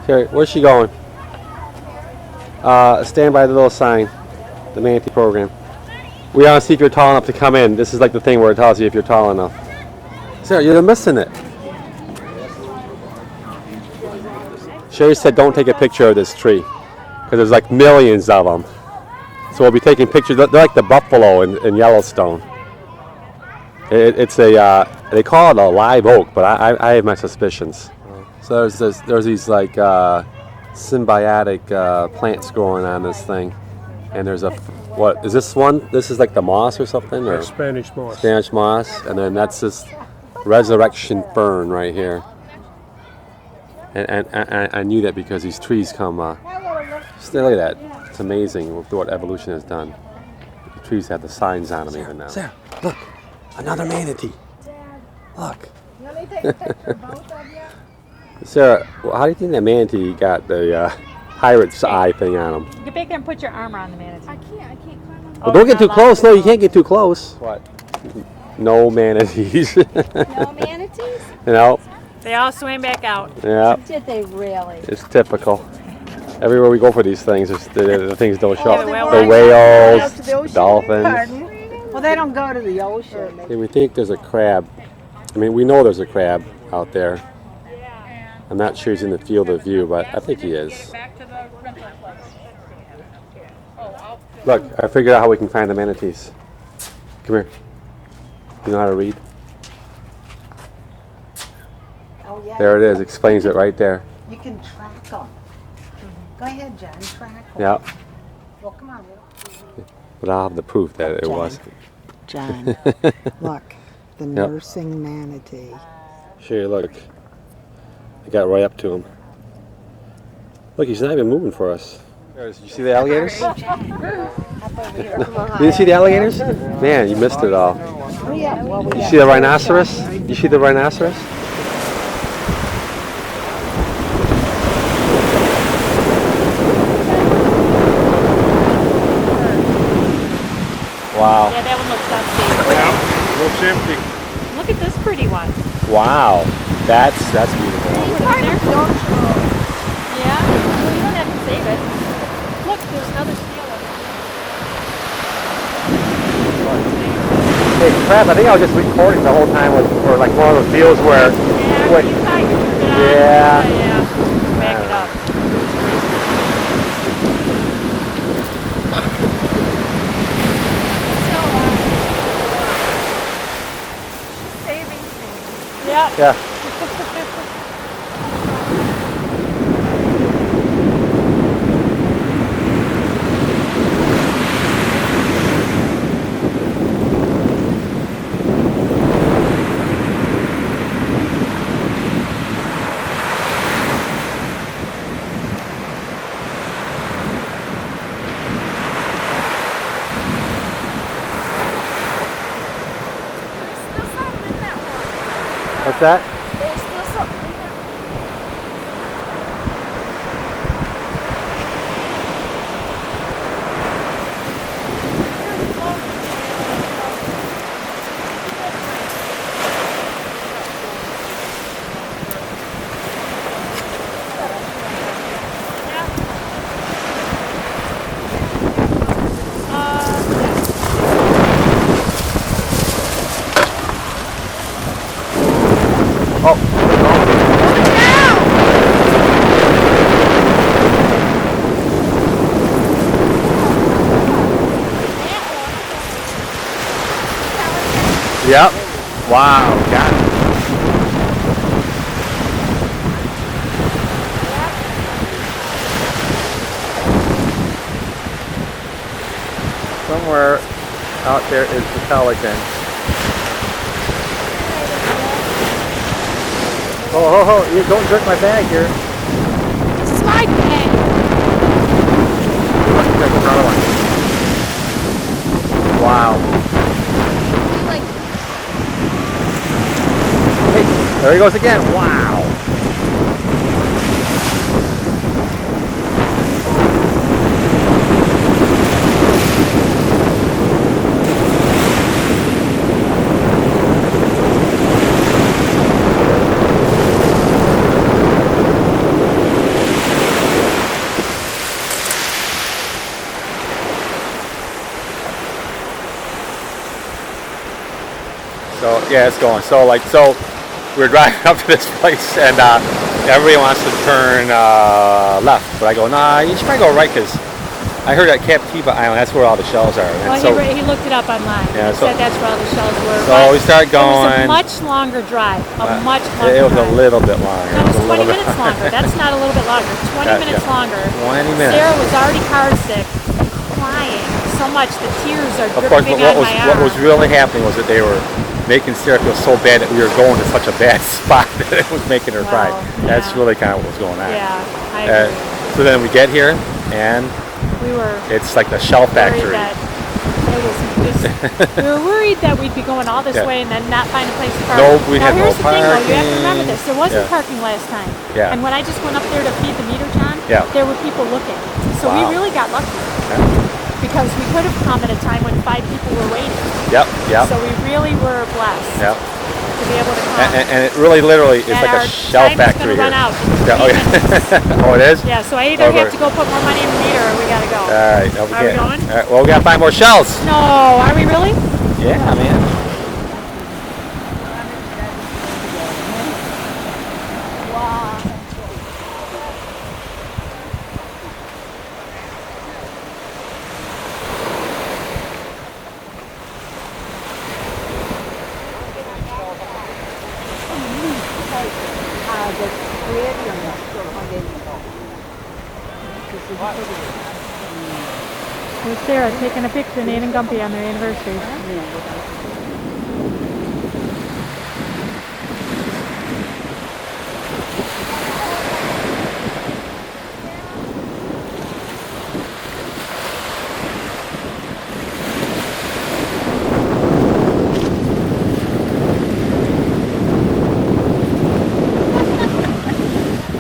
Here, where's she going? Stand by the little sign. The manatee program. We want to see if you're tall enough to come in. This is like the thing where it tells you if you're tall enough. Sarah, you're missing it. Sherry said don't take a picture of this tree because there's like millions of them. So we'll be taking pictures. They're like the buffalo in Yellowstone. It's a they call it a live oak, but I have my suspicions. So there's these like symbiotic plants growing on this thing, and there's what is this one? This is like the moss or something, or Spanish moss. Spanish moss, and then that's this resurrection fern right here. And I knew that because these trees come. Just look at that. It's amazing what evolution has done. The trees have the signs on them even now. Sarah, look, another manatee. Look. Let me take a picture, both of you. Sarah, how do you think that manatee got the pirate's eye thing on him? Get back there and put your arm around the manatee. I can't climb on. Well, don't get too close. No, you can't get too close. What? No manatees. No manatees? No. They all swam back out. Yeah. Did they really? It's typical. Everywhere we go for these things, the things don't show up. whales. The whales, dolphins. Pardon? Well, they don't go to the ocean. Yeah, we think there's a crab. I mean, we know there's a crab out there. I'm not sure he's in the field of view, but I think he is. Look, I figured out how we can find the manatees. Come here. You know how to read? Oh, yeah. There it is. Explains it right there. You can track them. Go ahead, John. Track them. Yeah. Well, come on. But I'll have the proof that it was. John, look, the nursing manatee. Sure, look. I got right up to him. Look, he's not even moving for us. Did you see the alligators? You didn't see the alligators? Man, you missed it all. You see the rhinoceros? You see the rhinoceros? Wow. Yeah, that one looks empty. Yeah, looks empty. Look at this pretty one. Wow. That's beautiful. Yeah. Well, you don't have to save it. Look, there's another seal over Hey, crap, I think I was just recording the whole time for like one of those deals where... there. Wait. You thought you turned it on. Yeah. Yeah. Back it up. Yeah. Yeah. What's that? There's still something in there. Oh. Yep. Wow. Got it. Somewhere out there is the pelican. Oh, you don't jerk my bag here. This is my bag. Look, there's another one. Wow. Hey, there he goes again. Wow. Yeah, it's going. So we're driving up to this place, and everybody wants to turn left, but I go, nah, you should probably go right, because I heard at Captiva Island, that's where all the shells are. And Well, he looked it up online. Yeah, He said that's where all the shells were. So but we started It was going. a much longer drive. It was a little bit longer. No, it was 20 minutes longer. That's not a little bit longer. 20 minutes longer. 20 minutes. Sarah was already car sick, crying so much the tears are Of course, dripping but on my arm. what was really happening was that they were making Sarah feel so bad that we were going to such a bad spot that it was making her cry. That's really kind of what was going on. Yeah, I agree. So then we get here, and it's like the shell factory. We were worried that we'd be going all this way and then not find a place to park. No, we had no Here's the thing, though. You have to parking. remember this. There wasn't parking last time. Yeah. And when I just went up there to feed the meter, John, there were people looking. So we really got lucky. Because we could have come at a time when 5 people were waiting. Yep. So we really were blessed to be able to come. And it really, literally, is like a shell factory here. Run out. Oh, it is? Yeah, so I either have to go put more money in the meter or we gotta go. All right, Are we going? All right, well, we gotta find more shells. No, are we really? Yeah, man. Here's Sarah taking a picture of Nate and Gumpy on their anniversary.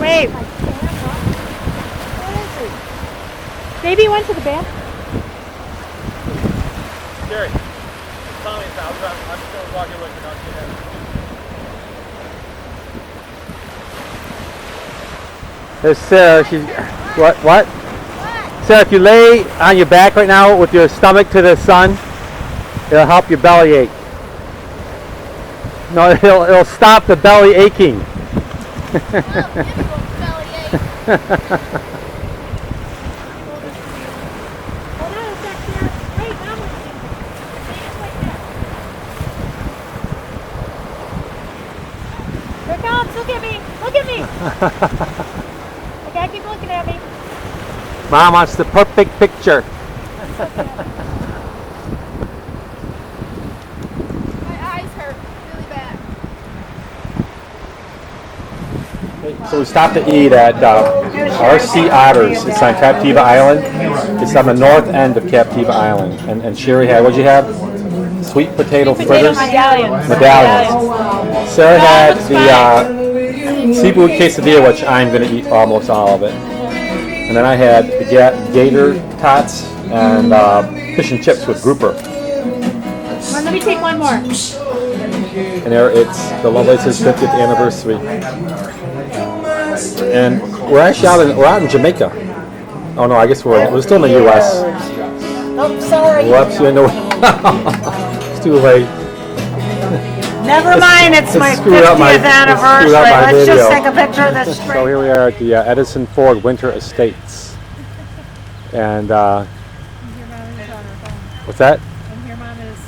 Wait. Maybe he went to the bathroom. Jerry, Tommy's out. I'm just going to walk your way to There's Sarah. She's what? Sarah, if you lay on your back right now with your stomach to the sun, it'll help your belly ache. No, it'll stop the belly aching. Here it comes. Look at me. Look at me. Okay, keep looking at me. Mom wants the perfect picture. My eyes hurt really bad. So we stopped to eat at RC Otters. It's on Captiva Island. It's on the north end of Captiva Island. And Sherry had, what'd you have? Sweet potato fritters? Medallions. Sarah had the seafood quesadilla, which I'm going to eat almost all of it. And then I had the gator tots and fish and chips with grouper. Let me take one more. And there it's the Lovelace's 50th anniversary. And we're actually we're out in Jamaica. Oh no, I guess we're still in the U.S. Oh, sorry. Whoops, you know. It's too late. Never mind, it's my screwed up 50th my anniversary. Let's video. just take a picture of this So straight. here we are at the Edison Ford Winter Estates. And what's that? And here Mom is.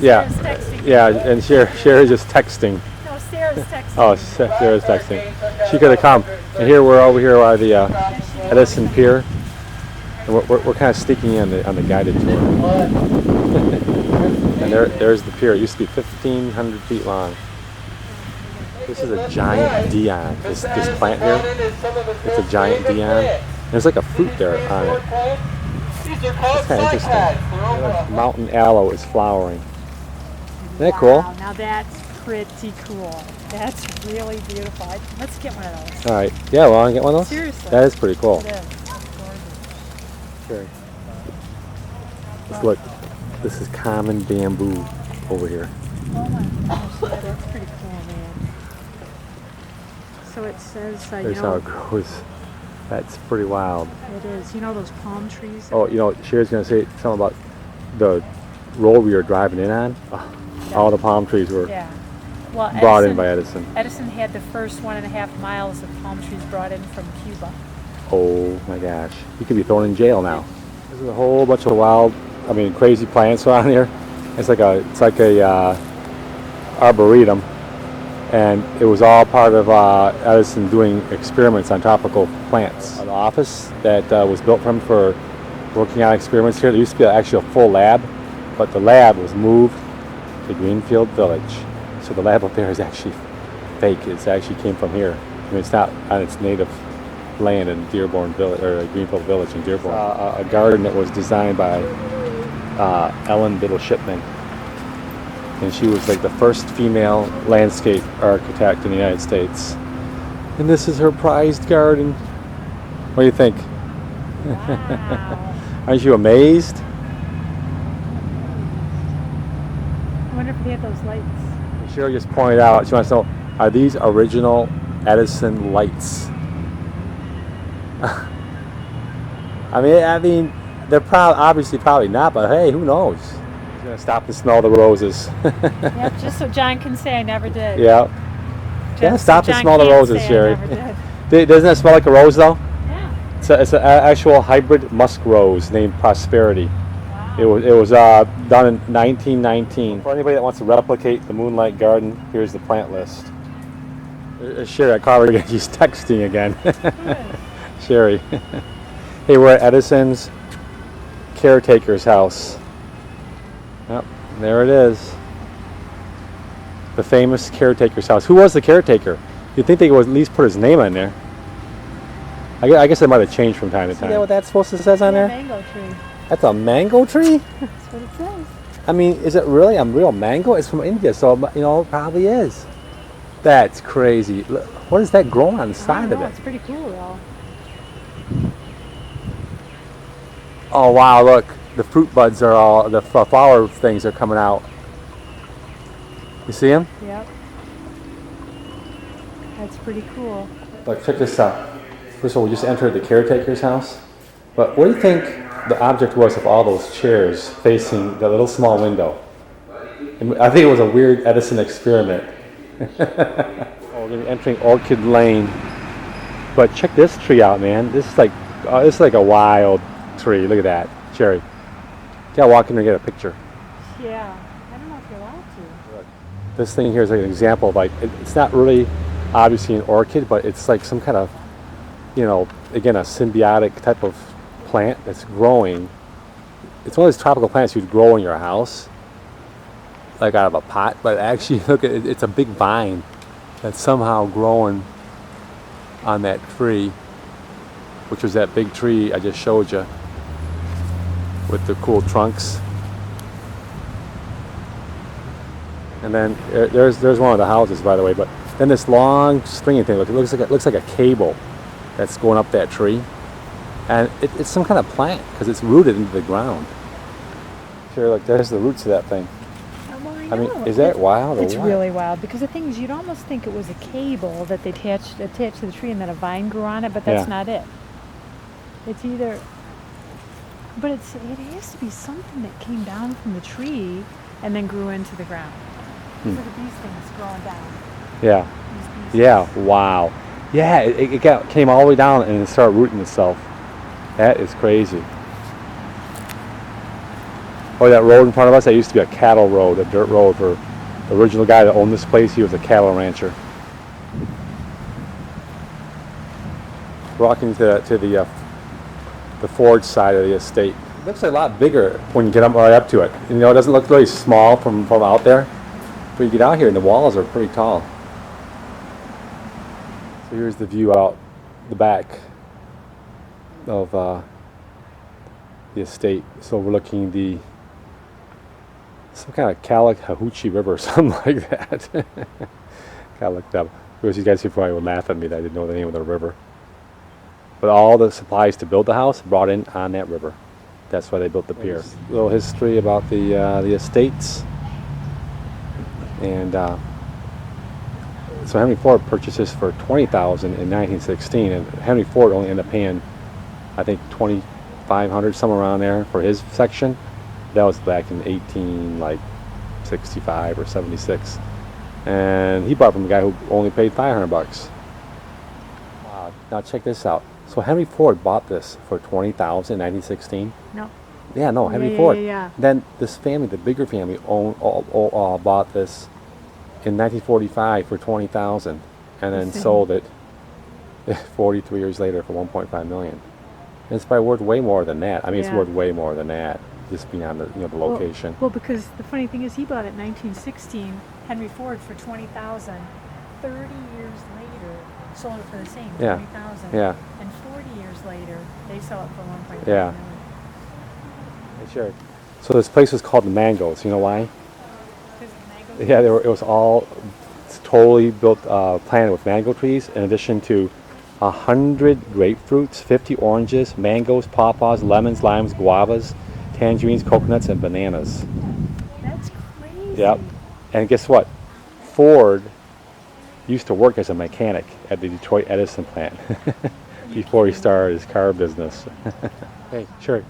Yeah, Sarah's texting. yeah, and Sherry's just texting. No, Sarah's texting. Oh, Sarah's texting. She could have come. And here we're over here by the Edison Pier. And we're kind of sneaking in on the guided tour. And there's the pier. It used to be 1,500 feet long. This is a giant Dion. This plant here, it's a giant Dion. And there's like a fruit there on it. It's kind of interesting. Mountain aloe is flowering. Isn't that cool? Wow, now that's pretty cool. That's really beautiful. Let's get one of those. All right. Yeah, well, I get one of those? Seriously. That is pretty cool. It is. It's gorgeous. Sure. Let's look. This is common bamboo over here. Oh my gosh, yeah, that's pretty cool, man. So it says, There's how it grows. That's pretty wild. It is. You know those palm trees? Oh, you know, Sherry's going to say something about the road we were driving in on. Oh, All the palm trees were Yeah. Well, brought in by Edison. Edison had the first 1.5 miles of palm trees brought in from Cuba. Oh my gosh. He could be thrown in jail now. There's a whole bunch of wild, crazy plants around here. It's like a arboretum. And it was all part of Edison doing experiments on tropical plants. The office that was built for him for working on experiments here, there used to be actually a full lab, but the lab was moved to Greenfield Village. So the lab up there is actually fake. It actually came from here. It's not on its native land in Dearborn Village, or Greenfield Village in Dearborn. A garden that was designed by Ellen Biddle Shipman. And she was like the first female landscape architect in the United States. And this is her prized garden. What do you think? Wow. Aren't you amazed? I wonder if they had those lights. Cheryl just pointed out, she wants to know, are these original Edison lights? I mean, they're obviously probably not, but hey, who knows? He's gonna stop and smell the roses. Yeah, just so John can say I never did. Yeah. Yeah, Just stop so and John smell the can't roses, say I Sherry. never did. Doesn't that smell like a rose though? Yeah. It's an actual hybrid musk rose named Prosperity. Wow. It was done in 1919. For anybody that wants to replicate the Moonlight Garden, here's the plant list. Sherry, I caught her again. She's texting again. Sherry. Hey, we're at Edison's caretaker's house. Yep, there it is. The famous caretaker's house. Who was the caretaker? You'd think they would at least put his name on there. I guess it might have changed from time to time. See what that's supposed to say on there? Mango tree. That's a mango tree? That's what it says. I mean, is it really a real mango? It's from India, so it probably is. That's crazy. Look, what is that growing on the side of it? It's pretty cool though. Oh wow, look. The fruit buds are all, the flower things are coming out. You see them? Yep. That's pretty cool. Look, check this out. First of all, we just entered the caretaker's house. But what do you think the object was of all those chairs facing the little small window? And I think it was a weird Edison experiment. Oh, we're going to be entering Orchid Lane. But check this tree out, man. This is like a wild tree. Look at that, Cherry. You gotta walk in there and get a picture. Yeah. I don't know if you're allowed to. This thing here is like an example of it's not really obviously an orchid, but it's like some kind of, again, a symbiotic type of plant that's growing. It's one of those tropical plants you'd grow in your house, like out of a pot, but actually, look at it, it's a big vine that's somehow growing on that tree, which was that big tree I just showed you with the cool trunks. And then there's one of the houses, by the way, but then this long stringy thing, look, it looks like a cable that's going up that tree. And it's some kind of plant because it's rooted into the ground. Sure, look, there's the roots of that thing. I mean, is that wild or It's what? really wild because the thing is, you'd almost think it was a cable that they attached to the tree and then a vine grew on it, but that's not it. It's either, but it has to be something that came down from the tree and then grew into the ground. Look at these things growing down. Yeah. Yeah. Wow. Yeah. It came all the way down and it started rooting itself. That is crazy. Oh, that road in front of us, that used to be a cattle road, a dirt road for the original guy that owned this place. He was a cattle rancher. Walking to the Ford side of the estate. It looks a lot bigger when you get right up to it. It doesn't look really small from out there. But you get out here and the walls are pretty tall. So here's the view out the back of the estate. So we're looking some kind of Calahoochee River or something like that. Gotta look it up. Because you guys probably would laugh at me that I didn't know the name of the river. But all the supplies to build the house brought in on that river. That's why they built the pier. A little history about the estates. And so Henry Ford purchased this for $20,000 in 1916, and Henry Ford only ended up paying, I think, $2,500, somewhere around there, for his section. That was back in 1860 65 or 76, and he bought it from a guy who only paid $500. Wow! Now check this out. So Henry Ford bought this for $20,000 in 1916. No. Yeah, no, Henry yeah, Ford. yeah. Then this family, the bigger family, bought this in 1945 for $20,000, and then sold it 43 years later for $1.5 million. And it's probably worth way more than that. I mean, it's Yeah. worth way more than that, just beyond the the location. Well, because the funny thing is, he bought it in 1916, Henry Ford, for $20,000. 30 years later, sold it for the same, Yeah. $20,000. Yeah. And 40 years later, they sell it for $1.5 Yeah. million. Sure. So this place was called the Mangoes. You know why? Because the mangoes- Yeah, it was all totally built, planted with mango trees, in addition to 100 grapefruits, 50 oranges, mangoes, pawpaws, lemons, limes, guavas, tangerines, coconuts, and bananas. That's crazy. Yep. And guess what? Ford used to work as a mechanic at the Detroit Edison plant before he started his car business. Hey, sure.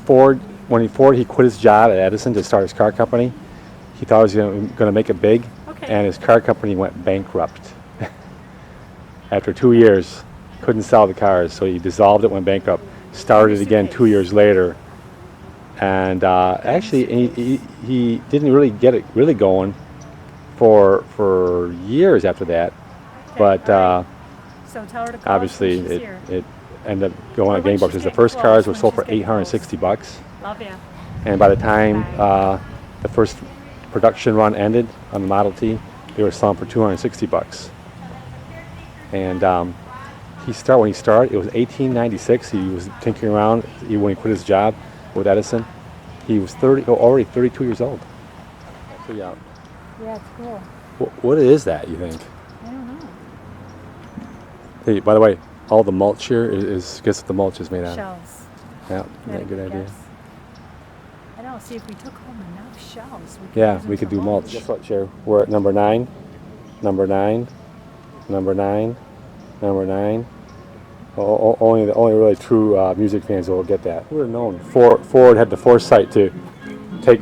Ford he quit his job at Edison to start his car company. He thought he was going to make it big, Okay. and his car company went bankrupt. After 2 years, couldn't sell the cars, so he dissolved it, went bankrupt, started again 2 years later, and actually he didn't really get it really going for years after that, but So tell her to call obviously us when she's here. it ended up going on Or when gangbusters. she's The getting first close, cars were when sold for she's getting close. $860, Love ya. and by the time the first production run ended on the Model T, they were selling for $260. And when he started, it was 1896. He was tinkering around when he quit his job with Edison. He was already 32 years old. Yeah, it's cool. What is that, you think? I don't know. Hey, by the way, all the mulch here guess what the mulch is made out of? Shells. Yeah, isn't that a good idea? Guess. I know. See, if we took home enough shells, we could Yeah, use them we for could do mulch. Guess what, Cher? We're at number 9, number 9, number 9, number 9. Only really true music fans will get that. We're known. Ford had the foresight to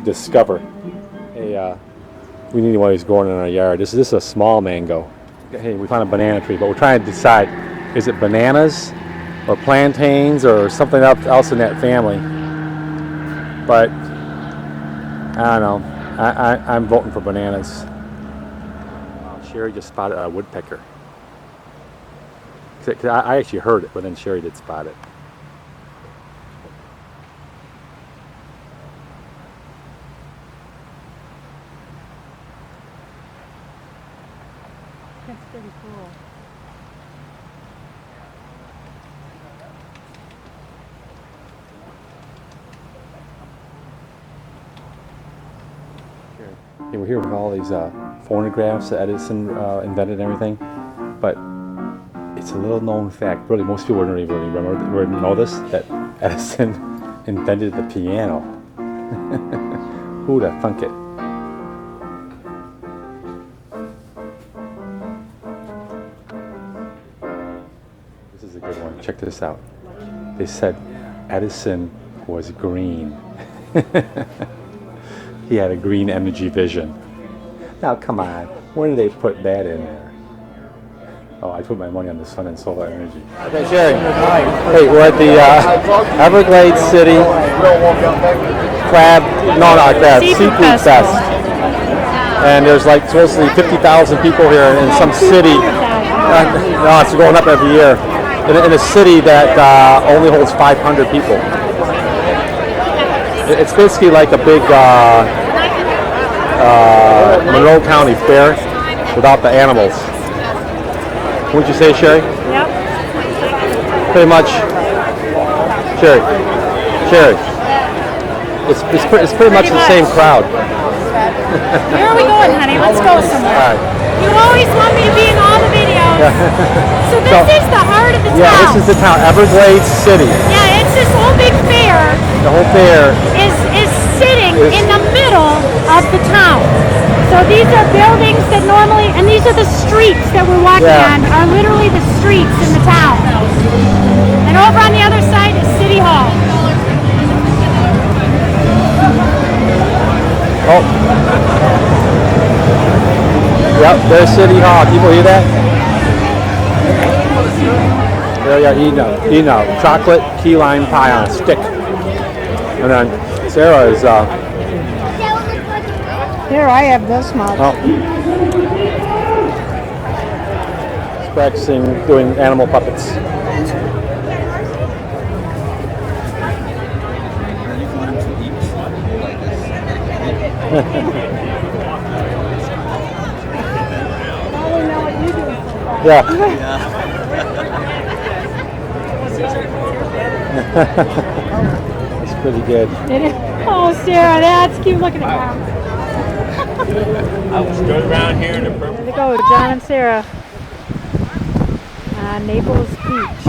discover. Hey, we need one of these growing in our yard. This is a small mango. Hey, we found a banana tree, but we're trying to decide, is it bananas or plantains or something else in that family? But I don't know. I'm voting for bananas. Wow, Sherry just spotted a woodpecker. 'Cause I actually heard it, but then Sherry did spot it. That's pretty cool. Yeah, we're here with all these phonographs that Edison invented and everything, but it's a little known fact. Really, most people wouldn't even know this, that Edison invented the piano. Who'd have thunk it? This is a good one. Check this out. They said Edison was green. He had a green energy vision. Now, come on. Where did they put that in there? Oh, I put my money on the sun and solar energy. Okay, Sherry. Hey, we're at the Everglades City Seafood Fest. And there's like supposedly 50,000 people here in some city. No, it's going up every year. In a city that only holds 500 people. It's basically like a big Monroe County fair without the animals. Wouldn't you say, Sherry? Yep. Pretty much. Sherry. It's pretty much the same crowd. Where are we going, honey? Let's go somewhere. All right. You always want me to be in all the videos. So this is the heart of the town. Yeah, this is the town, Everglades City. Yeah, it's this whole big fair The whole fair. is sitting in the middle of the town. So these are buildings that normally, and these are the streets that we're walking on, are literally the streets in the town. And over on the other side is City Hall. Oh, There's City Hall. People hear that? There you are eating a chocolate key lime pie on a stick. And then Sarah is Here, I have this much. practicing doing animal puppets. Yeah. That's pretty good. Oh, Sarah, that's cute. Look at that. I was good around here in the purple. There they go, John and Sarah. Naples Beach.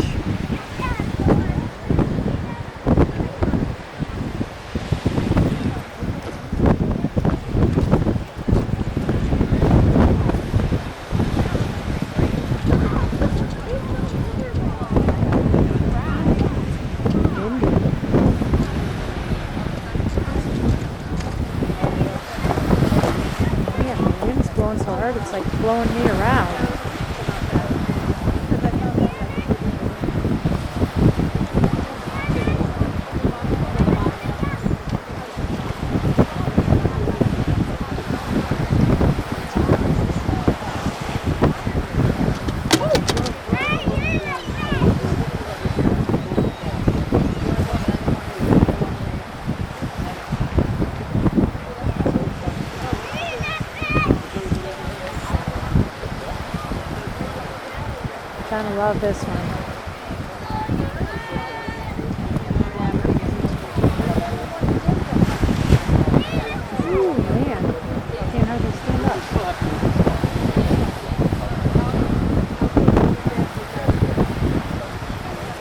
Man, the wind's blowing so hard, it's like blowing me around. Kind of love this one. Ooh, man. Can't hardly stand up.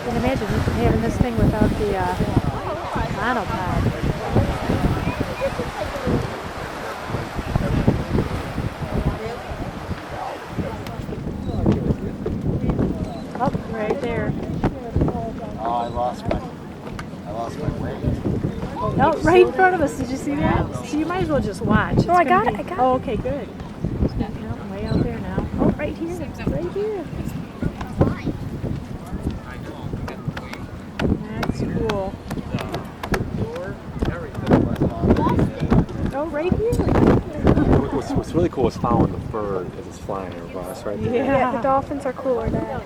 Can imagine having this thing without the monopod. Oh, right there. Oh, I lost my weight. Oh, right in front of us. Did you see that? So you might as well just watch. Oh, I got it. Oh, okay, good. No, way out there now. Oh, right here. Right here. That's cool. Oh, right here. What's really cool is following the bird as it's flying over us, right there. Yeah, the dolphins are cooler than.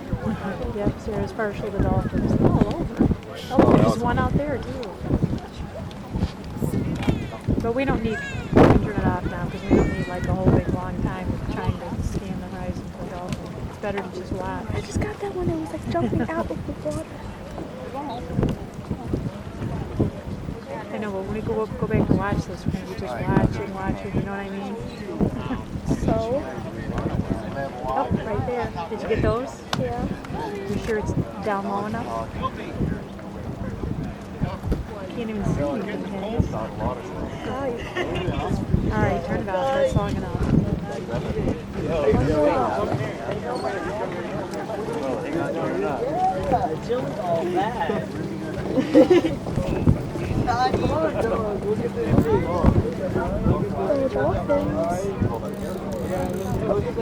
Yep, Sarah's partial to dolphins. All over. Oh, there's one out there, too. But we don't need, we can turn it off now because we don't need like a whole big long time trying to scan the horizon for dolphins. It's better to just watch. I just got that one that was like jumping out of the water. I know, but when we go back to watch this, we're going to be just watching, you know what I mean? So, Oh, right there. Did you get those? yeah. You sure it's down low enough? Can't even see anything, can you? Alright, turn it off. That's long enough.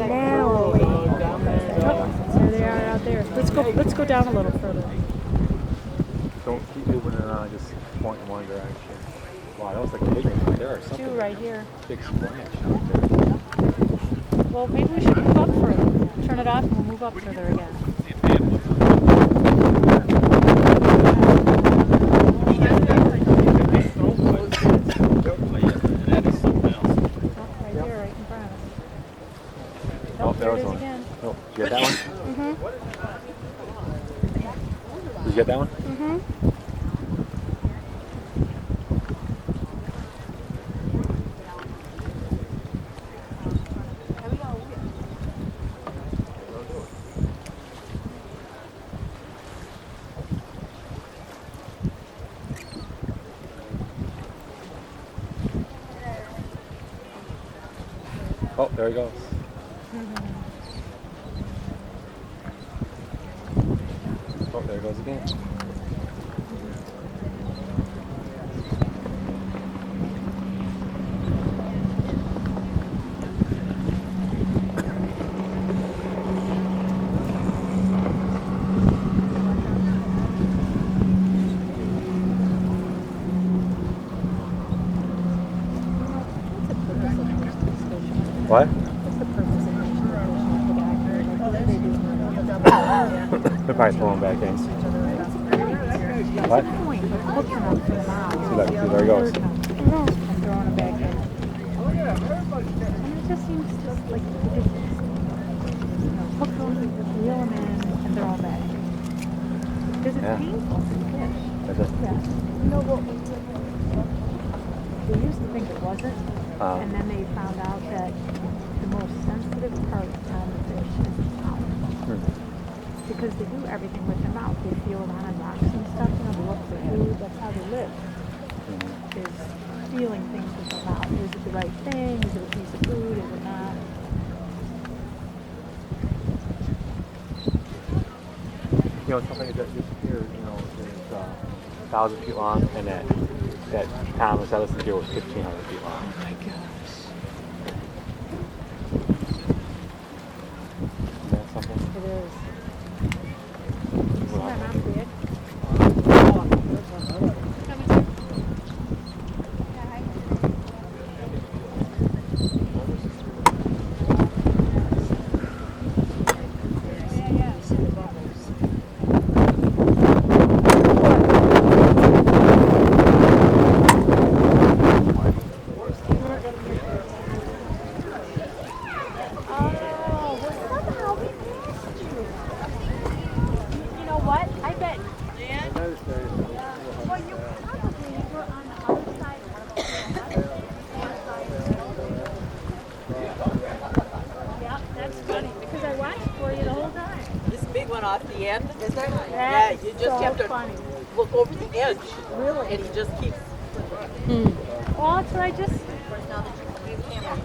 Now. There they are out there. Let's go down a little further. Don't keep moving it around, just point in one direction. Wow, that was like a big one right there or something. Two right here. Big branch out there. Well, maybe we should move up further. Turn it off and we'll move up further again. There was one. Again. Oh, did you get that one? Did you get that one? Oh, there he goes. Oh, there it goes again. What? What's the purpose of pushing the fish off the back here? Like, what do they do? They're probably throwing back in. What? What's the point of hooking them to the mouth? See, look, see, there he goes. And throwing them back in. And it just seems just like ridiculous. You know, hook them, reel them in, and throw them back. Because it's painful for the fish. Is it? Yeah. They used to think it wasn't, and then they found out that the most sensitive part on the fish is the mouth. Because they do everything with their mouth. They feel it on rocks and stuff, you know, they look for food. That's how they live. Is feeling things with their mouth. Is it the right thing? Is it a piece of food? Is it not? You know, something that disappeared, you know, is 1,000 feet long, and that Thomas Edison here was 1,500 feet long. Oh my gosh. Isn't that something? It is. See my mom did? Off the end, is there? Yeah, you just have to look over the edge. Really? And he just keeps. Well, that's what I just.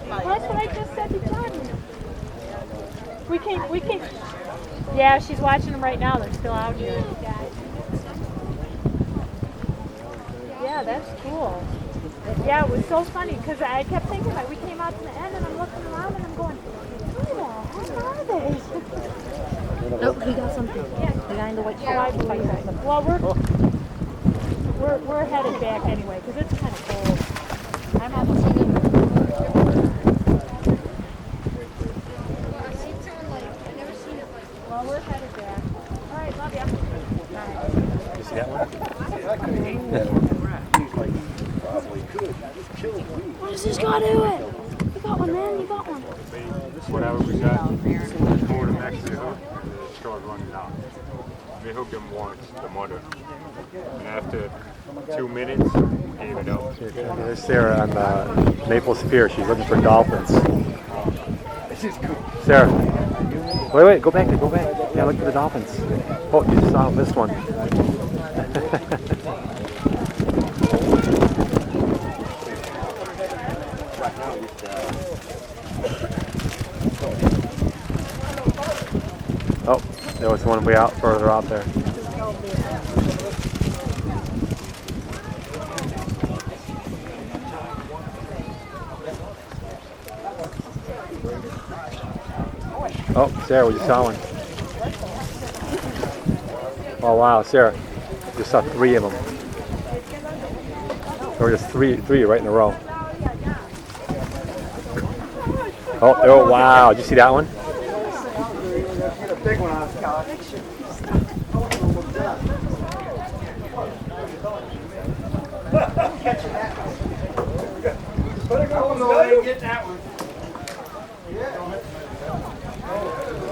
Well, that's what I just said to John. We can. Yeah, she's watching them right now. They're still out here. Yeah, that's cool. Yeah, it was so funny because I kept thinking like we came out to the end and I'm looking around and I'm going, who the heck are they? Nope, he got something. The guy in the white shirt. Well, we're headed back anyway because it's kind of cold. I'm almost here. Well, we're headed back. All right, love ya. You see that one? What does this guy do it? You got one, man. You got one. Whatever we got, pulled him next to the hook, and it started running out. We hooked him once, the mother. And after 2 minutes, we gave it up. There's Sarah on the Naples Pier. She's looking for dolphins. Sarah, wait, go back. Yeah, look for the dolphins. Oh, you just saw this one. Oh, there was one way out further out there. Oh, Sarah, we just saw one. Oh wow, Sarah, just saw 3 of them. There were just three right in a row. Oh wow, did you see that one? Big one on his couch. Catching that one. Better go no, get that one.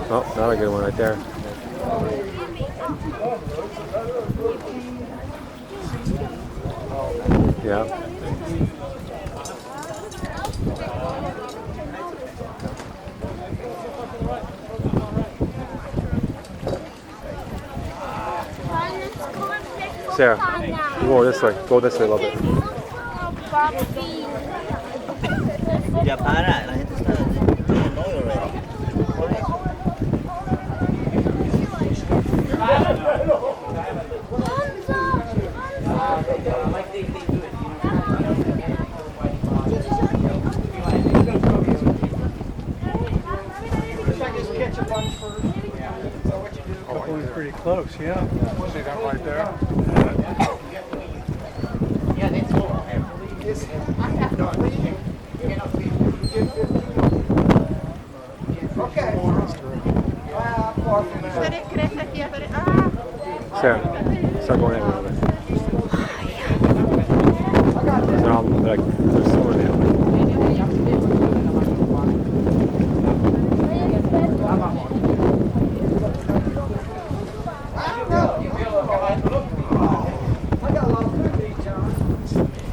Oh, another good one right there. Yeah. Sarah, go this way. Go this way a little bit. Ya para, la gente está doing oil already. Pretty close, yeah. See that right there? Yeah, that's all. Sarah, start going that way a little bit. They're all like, they're slower now.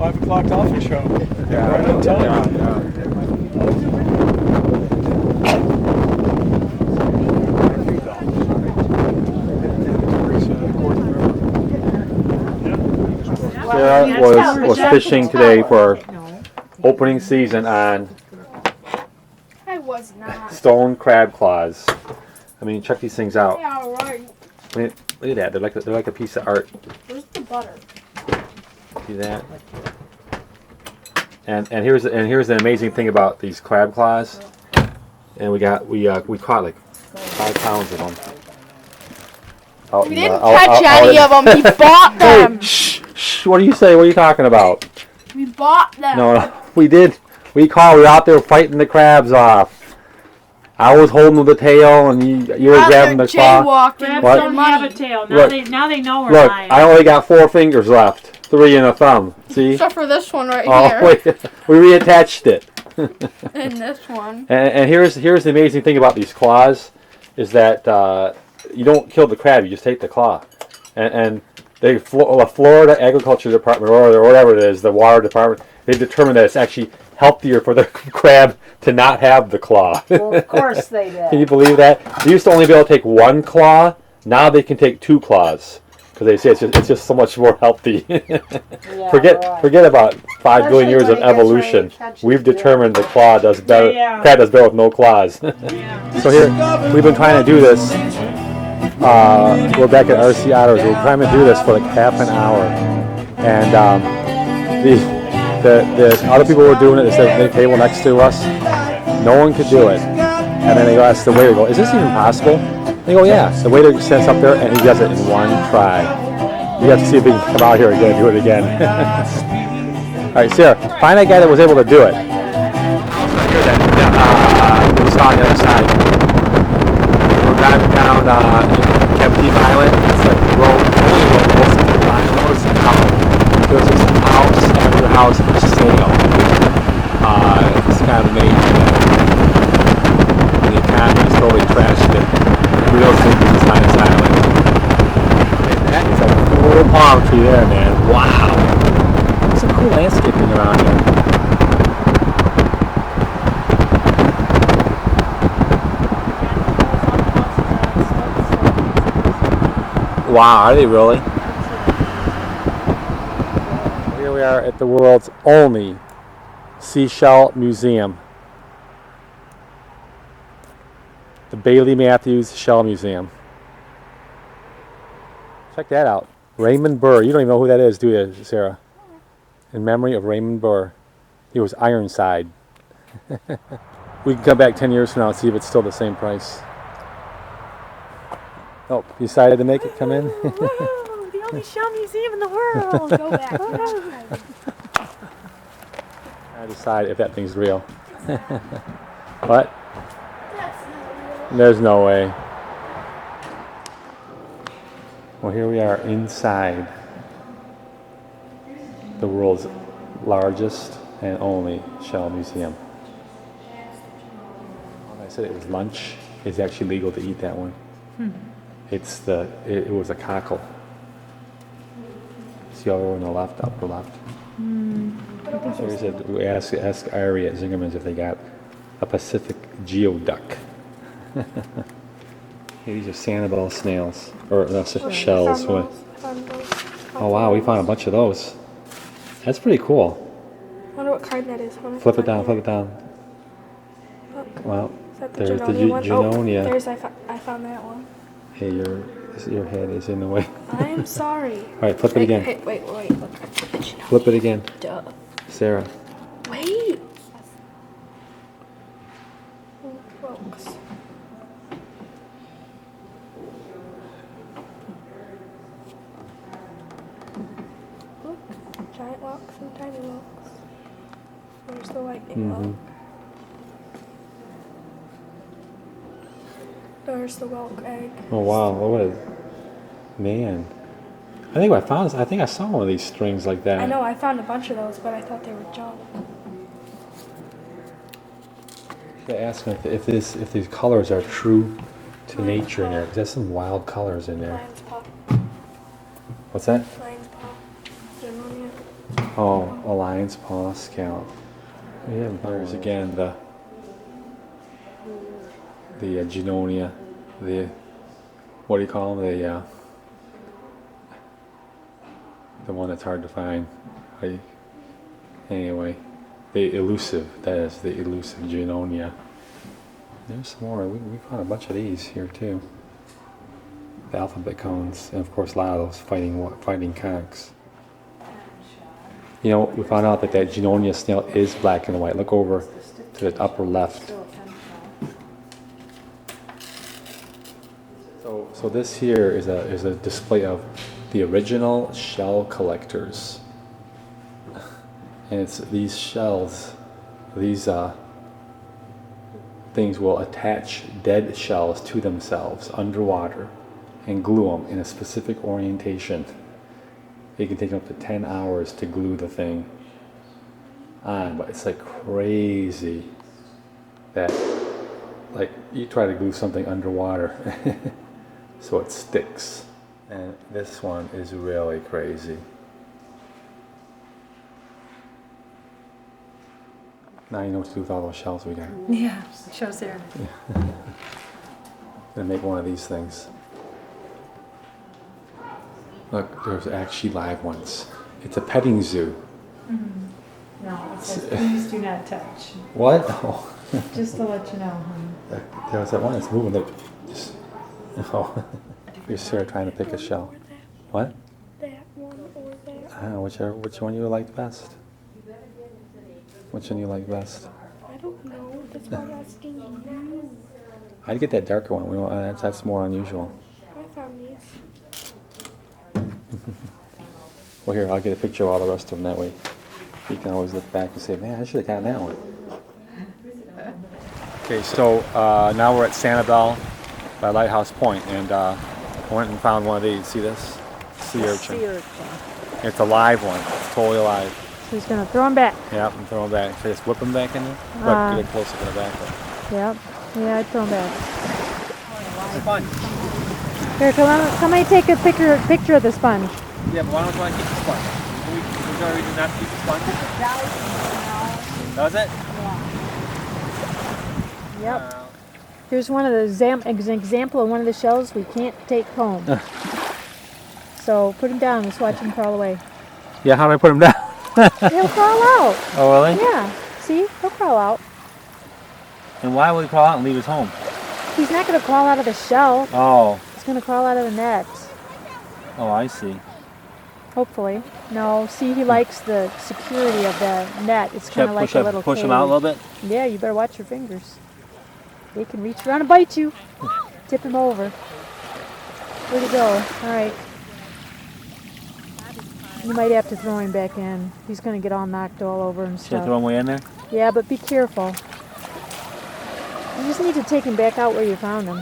O'clock dolphin show. Yeah, Right on time. yeah. Sarah was fishing today for opening season on I was not. stone crab claws. I mean, check these things out. Yeah, right. Look at that. They're like a piece of art. Where's the butter? See that? And here's the amazing thing about these crab claws. And we caught like 5 pounds of them. We didn't catch any of them. We bought them. Hey, shh! What do you say? What are you talking about? We bought them. No, we did. We were out there fighting the crabs off. I was holding the tail, and you were grabbing the claw. Crabs What? don't have a tail. Now Look. they know we're Look, lying. I only got 4 fingers left, 3 and a thumb. See? Except for this one right Oh here. wait, we reattached it. And this one. And here's the amazing thing about these claws, is that you don't kill the crab, you just take the claw. And the Florida Agriculture Department, or whatever it is, the water department, they determined that it's actually healthier for the crab to not have the claw. Well, of course they did. Can you believe that? They used to only be able to take 1 claw. Now they can take 2 claws because they say it's just so much more healthy. Yeah, forget right. about 5 billion Especially years when of it gets ready to evolution. catch We've it, yeah. determined the claw does better. Yeah. Crab does better with no claws. So here we've been trying to do this. We're back at RC Otters. We're trying to do this for like half an hour, and the other people were doing it. They said the table next to us, no one could do it. And then they go ask the waiter, "Go, is this even possible?" They go, "Yeah." The waiter stands up there and he does it in 1 try. You have to see if he can come out here again and do it again. All right, Sarah, find that guy that was able to do it. We saw on the other side. We're driving down Captive Island. It's like the road, only road close to the line. Notice how there's just house after house for sale. It's kind of amazing. The economy's totally trashed it. Real estate is on this island. And that is a cool palm tree there, man. Wow. There's some cool landscaping around here. Wow, are they really? Here we are at the world's only seashell museum. The Bailey Matthews Shell Museum. Check that out. Raymond Burr. You don't even know who that is, do you, Sarah? In memory of Raymond Burr. He was Ironside. We can come back 10 years from now and see if it's still the same price. Oh, you decided to make it come in? Whoa, the only shell museum in the world. Go back. I decide if that thing's real. What? There's no way. Well, here we are inside the world's largest and only shell museum. I said it was lunch. It's actually legal to eat that one. It was a cockle. See over on the left, upper left. So he said, we ask Ari at Zingerman's if they got a Pacific geoduck. These are Sanibel snails, or shells. Oh wow, we found a bunch of those. That's pretty cool. I wonder what card that is. Flip it down, flip it down. Look, Well, is that the there's the Junonia one? Junonia. Oh, I found that one. Hey, your head is in the way. I'm sorry. All right, flip it again. Hey, wait, look. Flip it again. Duh. Sarah. Wait. Oh, folks. Look, giant locks and tiny locks. There's the lightning lock. There's the whelk egg. Oh wow, what is? Man, I think I found. I think I saw one of these strings like that. I know, I found a bunch of those, but I thought they were junk. Should I ask them if these colors are true to nature in there? 'Cause there's some wild colors in there. Lion's paw. What's that? Lion's paw. Pneumonia. Oh, a lion's paw scalp. Yeah, there's again the Genonia, what do you call them? The one that's hard to find. Anyway, the elusive. That is the elusive Genonia. There's some more. We found a bunch of these here too. The alphabet cones, and of course a lot of those fighting conchs. You know, we found out that Genonia snail is black and white. Look over to the upper left. So this here is a display of the original shell collectors, and it's these shells, these things will attach dead shells to themselves underwater and glue them in a specific orientation. It can take up to 10 hours to glue the thing on, but it's like crazy that like you try to glue something underwater so it sticks. And this one is really crazy. Now you know what to do with all those shells we got. Yeah, shows there. Gonna make one of these things. Look, there's actually live ones. It's a petting zoo. Mm-hmm. No, it says please do not touch. What? Oh. Just to let you know, honey. There's that one that's moving. That just, oh. You're Sarah trying to pick a shell. What? That one or that. I don't know, which one you like best? Which one you like best? I don't know. That's why I'm asking you. I'd get that darker one. That's more unusual. I found these. Well, here, I'll get a picture of all the rest of them. That way you can always look back and say, man, I should have gotten that one. Okay, so now we're at Sanibel by Lighthouse Point, and I went and found one of these. See this? Sea urchin. Sea urchin. It's a live one. It's totally alive. So he's going to throw him back. Yep, and throw him back. So just whip him back in there? Look, get it closer to the back. Yep. Yeah, I'd throw him back. Sponge. Here, come and take a picture of the sponge. Yeah, but why don't you keep the sponge? Is there a reason not to keep the sponge? Does it? Yep. Here's one of the an example of one of the shells we can't take home. So put him down. Let's watch him crawl away. Yeah, how do I put him down? He'll crawl out. Oh, really? Yeah. See? He'll crawl out. And why will he crawl out and leave his home? He's not going to crawl out of the shell. Oh. He's going to crawl out of the net. Oh, I see. Hopefully. No, see, he likes the security of the net. It's kind of like a little push cage. him out a little bit? Yeah, you better watch your fingers. They can reach around and bite you. Tip him over. Where'd he go? All right. You might have to throw him back in. He's going to get all knocked all over and Should I stuff. throw him way in there? Yeah, but be careful. You just need to take him back out where you found him.